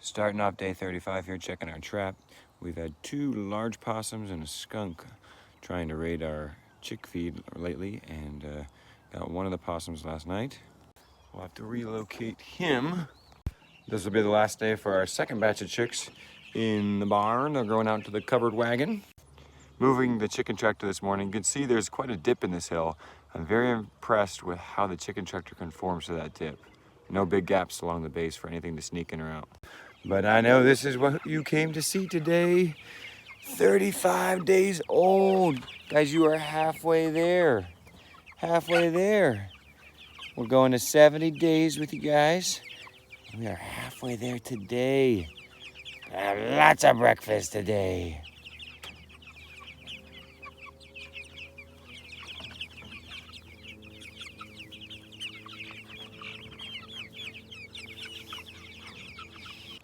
Starting off day 35 here, checking our trap. We've had 2 large possums and a skunk trying to raid our chick feed lately, and got one of the possums last night. We'll have to relocate him. This will be the last day for our second batch of chicks in the barn. They're going out to the covered wagon. Moving the chicken tractor this morning, you can see there's quite a dip in this hill. I'm very impressed with how the chicken tractor conforms to that dip. No big gaps along the base for anything to sneak in or out. But I know this is what you came to see today. 35 days old. Guys, you are halfway there. Halfway there. We're going to 70 days with you guys. We are halfway there today. I have lots of breakfast today.